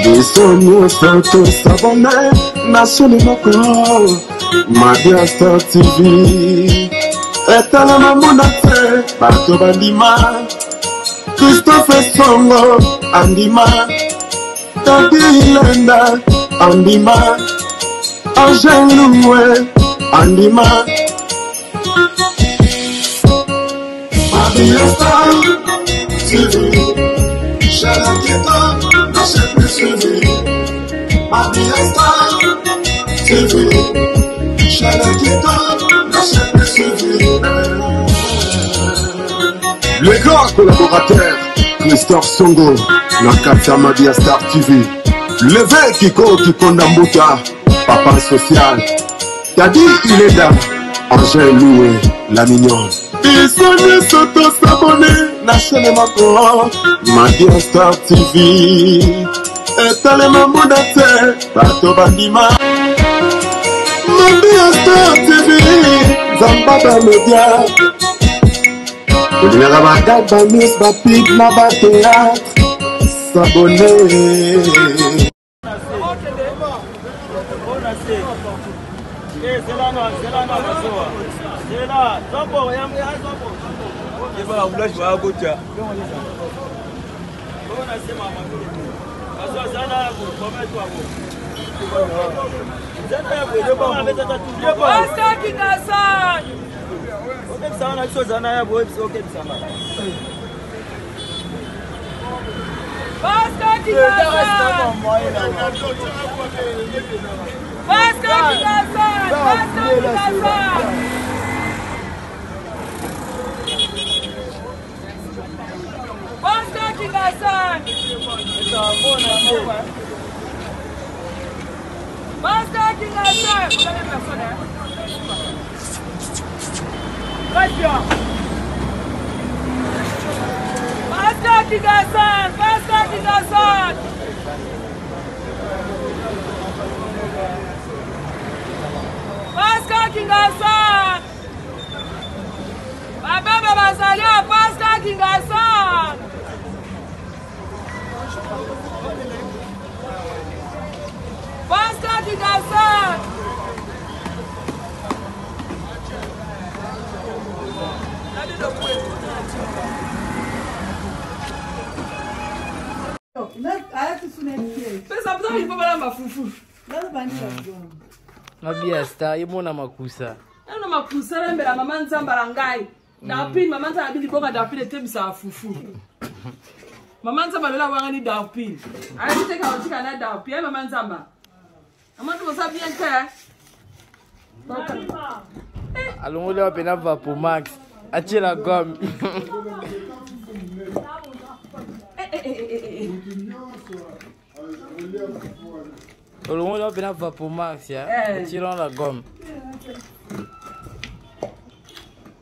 Bisogno santo sabone nascere moko Madia Star TV etala na monate bato bandima Christophe Songo andima Tati Lenda andima Angel Loué andima Madia Star TV Chalaketa le grand collaborateur Christophe Songo Nakatia Madia Star TV Levé Kiko Kikondambuta Papa Social Tadi Ileda Angel Loué la mignonne Bisogno soto sabone Nachene mako Madia Star TV etale mambuda te bato bandima Madia Star TV Zambada Media Koliaka bakaba mis bapik na bateatre S'abonner Madia Star, you mona makusa. Ano makusa na mbela mama nzamba langai. Dapin mama nzamba bili boka dapin etebisa fufu. Mama nzamba lela wangani dapin. Ayi teka otika na dapin mama nzamba. Mama tu sabi enka. Alongo wa pena Vapo Max. Achela gom. Alongo wa pena Vapo Max ya. Achela la gom.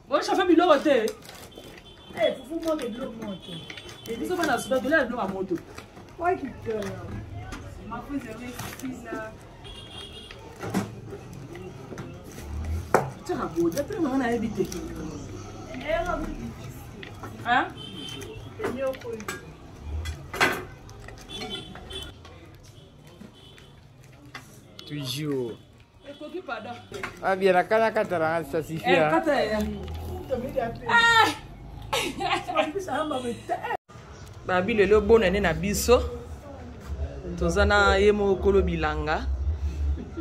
Moi je fais biloko te. Fufu mo ke biloko mo te. Et biso bana suba de la biloko moto. Ouais qui te. Ma fille c'est là. Tu as beau, tu as maman a évité. Hein? Toujours. Ah bien, la canne à cataracte, ça suffit. Babi lelo bonane na biso. Tozana yemo kolo bilanga.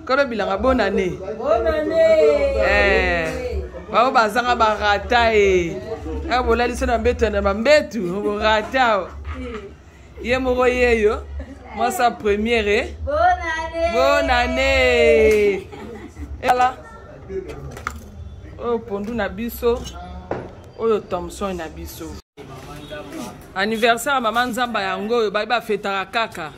Kolo bilanga bonane. Bonane. Ba bazanga barata abola liso na mbeto na mbetu rata. Yemo royeyo. Moi sa première. Bonne année. Et là. Oh pondu na biso. Oh Thompson na biso. Anniversaire maman Nzamba yango ba fêtera kaka.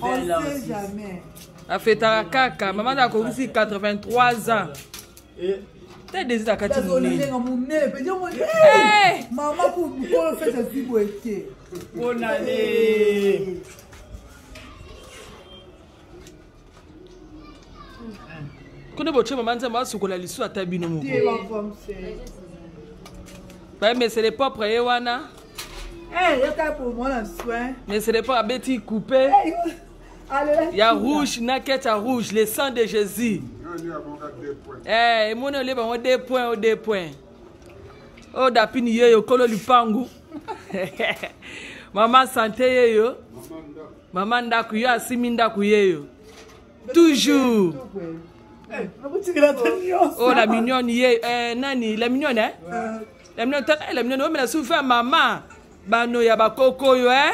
On sait jamais. A fêtera kaka, maman a commencé 83 ans. T'as des à Cathy. Maman pour faire sa fille. Bonne année. Quand on maman Nzamba sukola lisu atabino moko. mais c'est les propres Ewana. Eh, il y a pour moi un soin. Mais c'est les propres Betty coupé. Il y a rouge, naquette à rouge, le sang de Jésus. Eh, et mon olé bon 2 points, 2 points. Oh dapini yo kolo lupangu. Maman santé yo. Maman ndaku yo asimi ndaku yo. Toujours. Oh la mignonne ye nani la mignonne hein? La mignonne on me la souffert maman. Bano ya bakoko yo hein?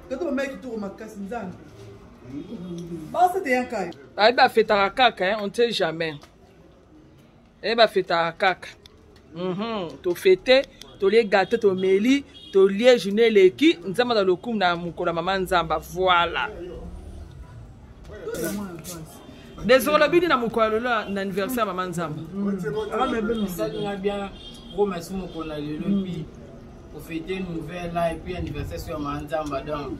Quand on met qui tourne ma casse nzangu. Bah c'était un cas. Ah bah fait ta kaka hein, on ne sait jamais. Eh bah fait ta kaka. To fêter, to les gâteaux, to meli, to lié journée leki, nzamba dans le coup na mukola maman nzamba voilà. Désolé bidi na mukola le anniversaire maman nzamba. Ah mais ben ça nous bien gros merci mukola le puis pour fêter une nouvelle là et puis anniversaire sur maman nzamba donc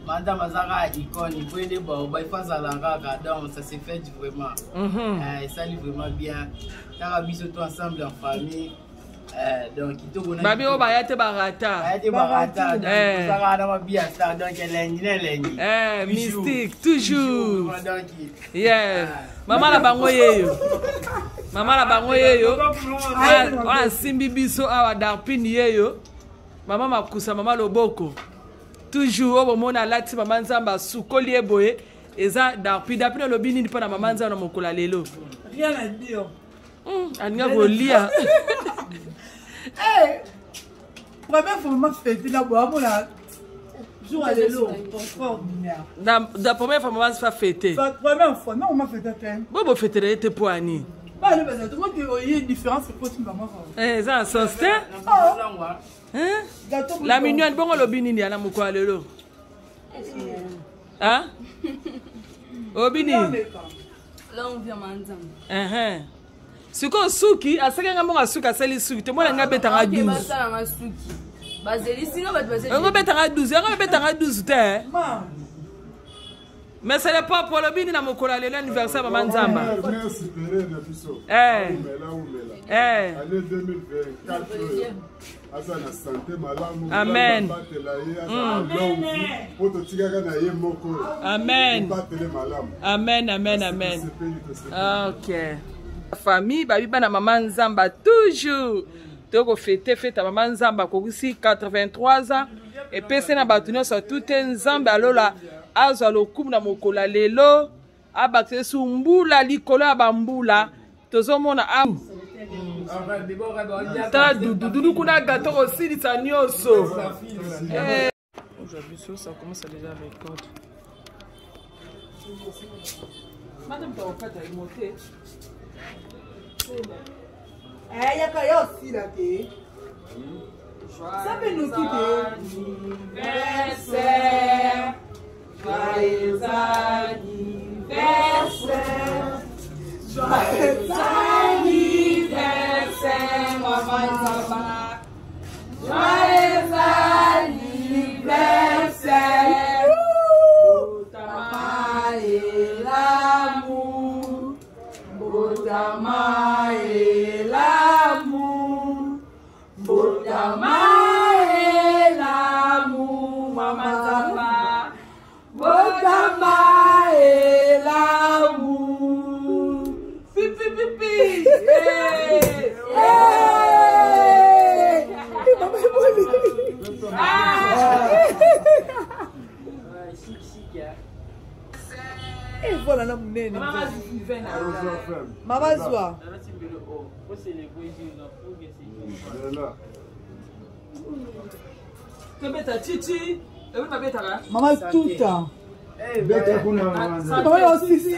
Madame Mazara icône, il faut aider il faut ça donc ça s'est fait vraiment. Ça lui vraiment bien. Tarabi surtout ensemble en famille. Donc il te connaît. Babi oba yate barata. Yate barata. Ça va bien ça donc elle mystique toujours. Yeah. Maman la bango yeyo. Maman la bango yeyo. On simbi biso awa darpin yeyo. Maman makusa maman loboko. Toujours au moment lati maman nzamba sukoli eboye eza darpi dapi no lobi nini pona maman nzamba mokola lelo. Rien à dire. Ania bolia. Eh. Première fois maman fête la boa la jour à lelo extraordinaire. Da première fois maman se fait fêter. Première fois non maman fête quand. Bobo fêter était poani. Bah le bazar tout le monde il y a une différence que pour maman. Eh ça sauce hein? La mignonne bongo lobi nini ana mukwa lelo. Hein? Obini. Là on vient manzam. Siko suki asaka ngamo suki asali suki te mona ngabe tanga 12. Ba sala nga suki. Bazeli sino ba bazeli. Ngabe tanga 12, ngabe tanga 12 te. Mais c'est le papa lobini na mukola lelo anniversaire maman nzamba. Allez 2024. Amen. Amen. Amen. Ok. Famille, babi bana maman nzamba toujours. Toko fêter à maman nzamba kokusi 83 ans et pese na batunyo sur tout nzamba alola azwa lokumu na mokola lelo abakse sumbula likolo ya bambula tozomona am ta dudu kuna gâteau aussi litanioso. Aujourd'hui ça commence à déjà record. Madame tu vas pas monter. Eh ya ka yo si la ke. Ça peut nous quitter. Anniversaire. Joyeux anniversaire. Joyeux anniversaire, maman Nzamba. Joyeux anniversaire. Botama et l'amour. Botama et l'amour. Botama et l'amour, maman Nzamba. Botama et l'amour. Pipi pipi. Hey. Hey. Et voilà la monnaie. Maman Zoua. Maman tout le temps. Maman aussi.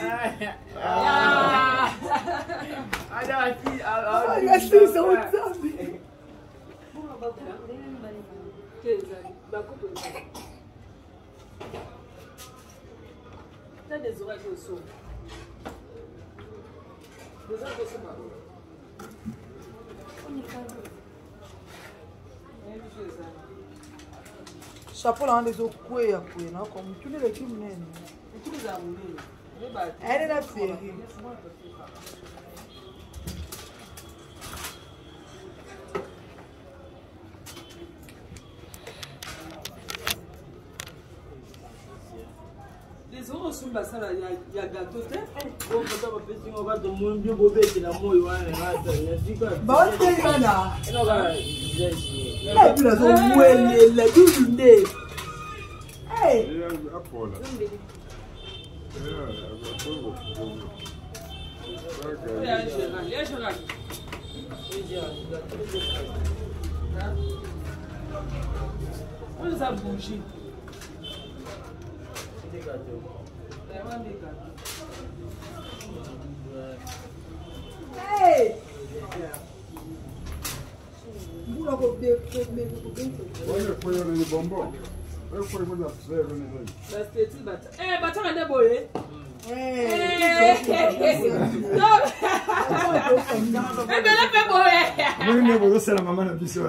Des oreilles au son. Des oreilles au son. Chapeau là, les autres couilles, non? Comme tous les films, tous les amoureux. Elle est la série. osumba sala ya gâteau te. Bon, quand on fait on va de mon bio bobé c'est la moi il va Bah, on est là. non là Et puis là, on est là, tout le nez. Hey. On les a bougé. Hey. C'est la maman de Bissot.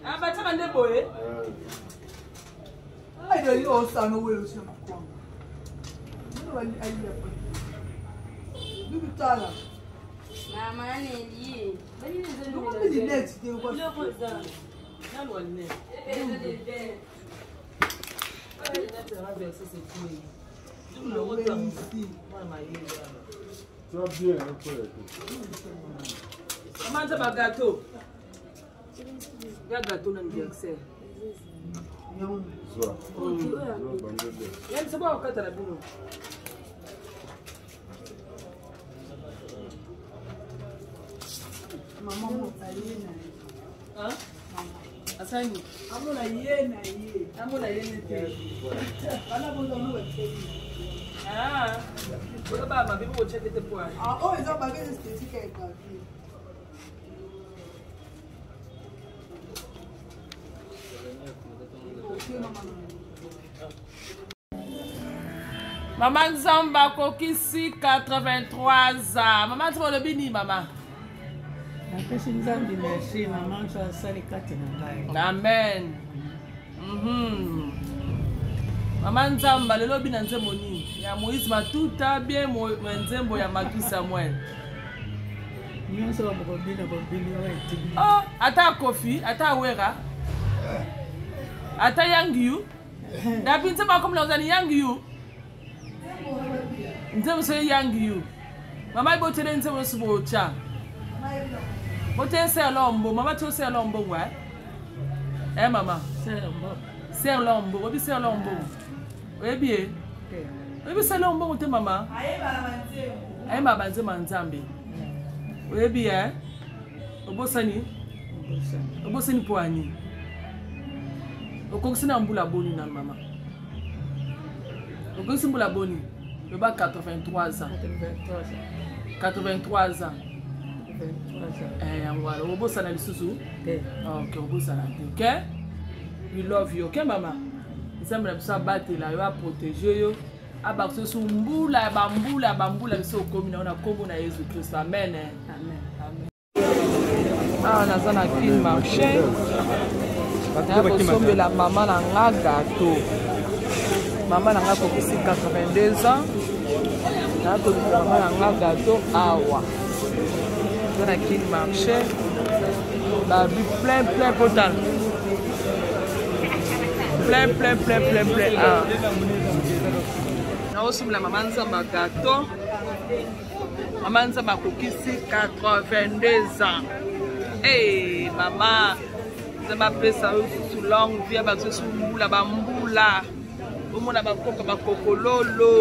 Ah, bah, ça va être beau, eh? I don't know how to wear this. Mama, nani? Look at the next day. What? Maman, c'est pas gâteau. Il y a gâteau dans l'anniversaire. C'est pas encore la boule. Maman, hein? Asani. amona yena ye. Amona yena te. Bana bozo no weche. Ah. Bozo ba ma bibo check te po. Ah, oh, ils ont pas gagné ce que est gratuit. Maman Nzamba kokisi 83 ans. Maman tu le bini maman. Napesi Nzambe merci maman so asali kati na ngai. Amen. Maman Nzamba lelo bina nzembo nini? Ya Moïse Matuta bien nzembo ya Matu Samuel. Nyonso bokobina bobili wa etigi. Oh, ata Kofi, ata Wera. Ata Yangiu. Dapi nzembo comme la uzani Yangiu. Nzembo so Yangiu. Mama ibo tele nzembo subo cha. Bote ser lombo, mama tu ser lombo wa? Eh mama, ser lombo, obi ser lombo. Obi obi ser lombo ote mama. Aye baba nzembo Nzambe. Obi obosani? Obosani poani. Okokisina mbula boni na mama. Okokisina mbula boni. Le bas 83 ans. 83 ans. Voilà, on bosse à la sous. Ok, on bosse à la ok. We love you, ok, maman. Il semble que ça battre là, il va protéger yo. Abaxo sous mbula, bambula, bambula, biso komina, on a kombo na Jésus Christ. Amen. Amen. Ah, on a ça na film marché. On sombe la maman na nga gâteau. Maman na nga kokisi 82 ans. Na ko maman na nga gâteau awa. Dans la qui marchait, la vie plein potal. Plein. Ah. Nous sommes la maman Nzamba gâteau. Maman Nzamba kokisi 82 ans. Hey, maman, Nzamba pesa sous longue vie, ba sous mbula bambula. Omona ba kokololo.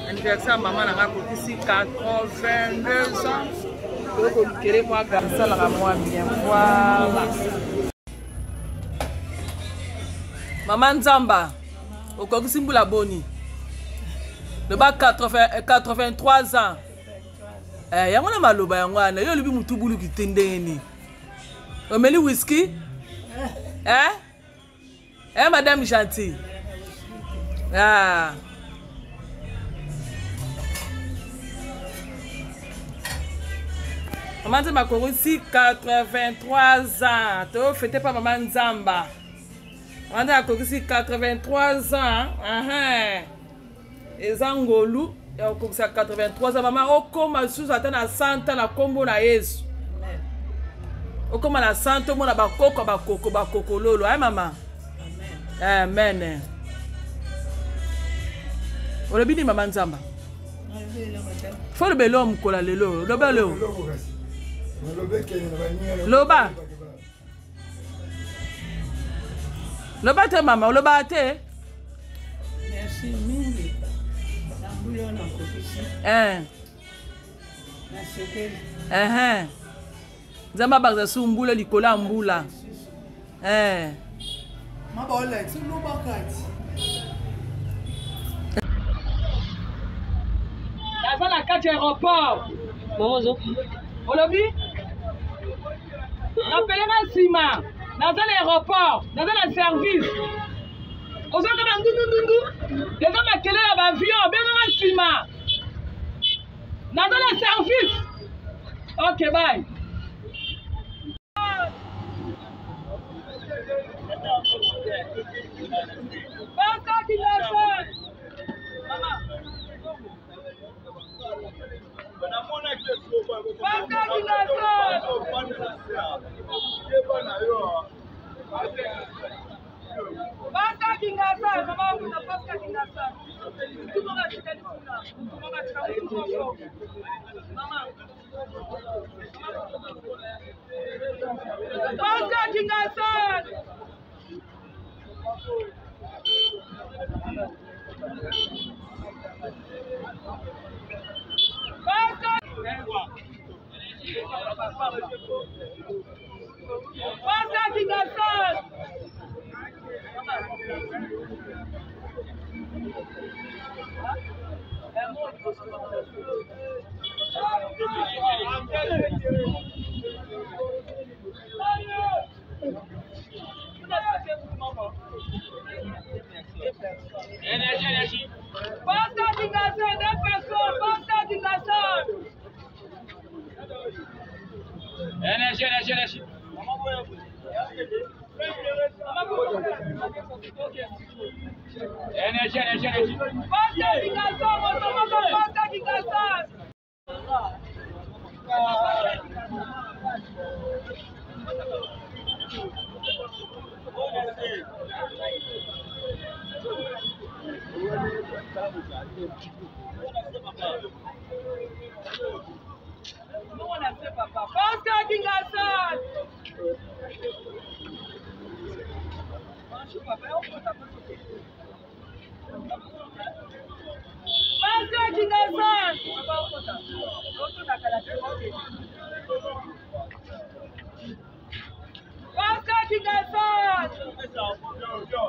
Anniversaire maman na kokisi 82 ans. Moi ça la moi bien voilà. Maman Nzamba okokisi mbula boni le bas 83 ans yango na maloba yango ana yo libi mutu bulu kitendeni omeli whisky madame gentille Maman Nzamba kokisi 83 ans. To fêtez pas Maman Nzamba. Maman Nzamba kokisi 83 ans. Ezangolu kokisi 83 ans. Maman okoma susu ata na 100 ans na kombo na Yesu. Okoma na 100 mona bakoko lolo. Maman. Amen. Olobini Maman Nzamba. Faut le belom kola lelo. Lobelo. Loba. Loba te mama, loba te. Merci mingi. Nambulo na kopisi. Na sekeli. Nzamba baza sumbula likola mbula. Mabola, tu loba kati. Dans la carte aéroport. Maman, Olobi? Appelez-moi Sima. Dans l'aéroport, dans un service. Aux autres, les gens qui ont l'avion, bien Sima. Dans un service. Ok, bye.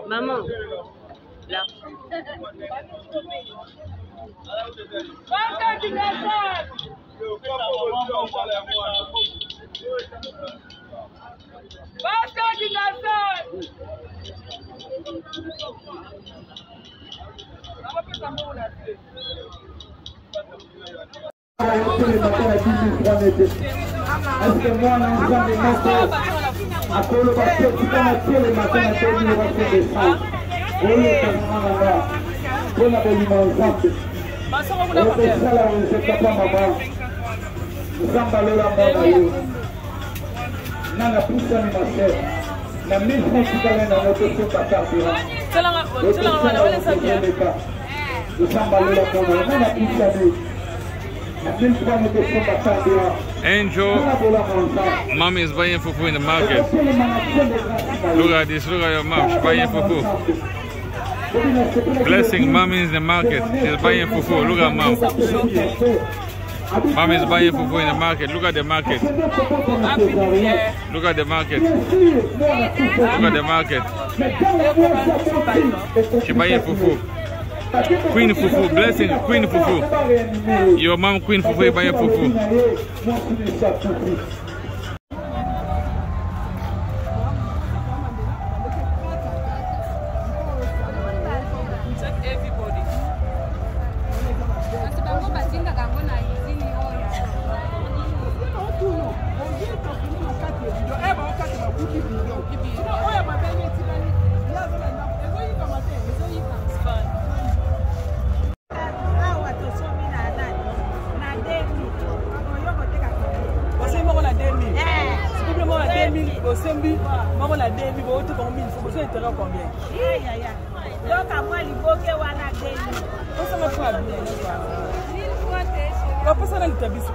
Maman, là. Angel, mommy is buying fufu in the market. Look at this, look at your mom, she's buying fufu. Blessing, mommy is in the market, she's buying fufu. Look at mom. Mom is buying fufu in the market. Look at the market. Look at the market. Look at the market. She buying fufu. Queen Fufu, Blessing, Queen Fufu. Your mom, Queen Fufu, buying fufu. au Sembi, maman la demi, au tout combien, il faut que ça ait combien? Donc à moi, il faut que on a des. Ça m'a fait bien. Pourquoi ça n'a pas été bis?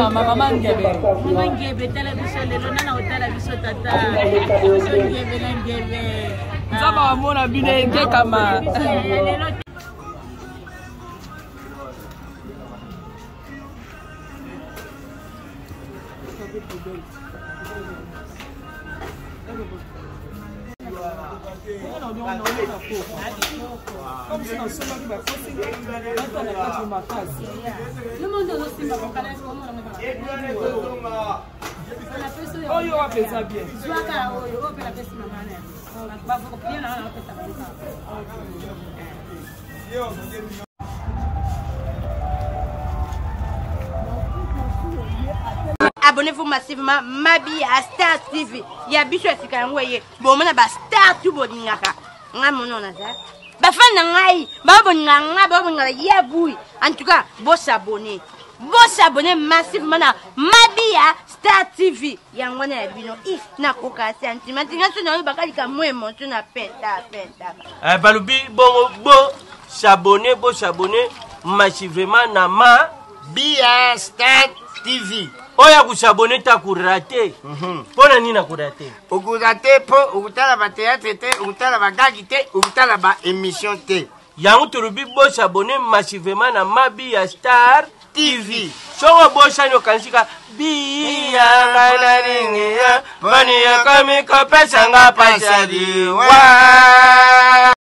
Maman ngebe television lelo nana otala biso tata ngebe na ngebe nzaba mona bine ke kama Abonnez-vous massivement Mabi à Star TV. Il y a bicho sikangoye. Bon mona ba Star tout boningaka. Ngamono na za. Ba fan ngai, ba boninganga, ba boningala yabui. En tout cas, bo s'abonner. Bo s'abonner massivement na Mabi à Star TV. Yangwana ya bino if na koka sentiment. Ngaso na bakali ka mwemo tu na penta. Balubi bo s'abonner massivement na Mabi à Star TV. Oya kusabone ta kurate. Pona nina kurate? Ukurate po ukutala ba théâtre te, ukutala ba gagi te, ukutala ba émission te. Yangu turubi bo s'abonner massivement na Mabi ya Star TV. Songo bo shanyo kanshika biya ngana ringi ya bani ya kami ko pesa nga pasadi wa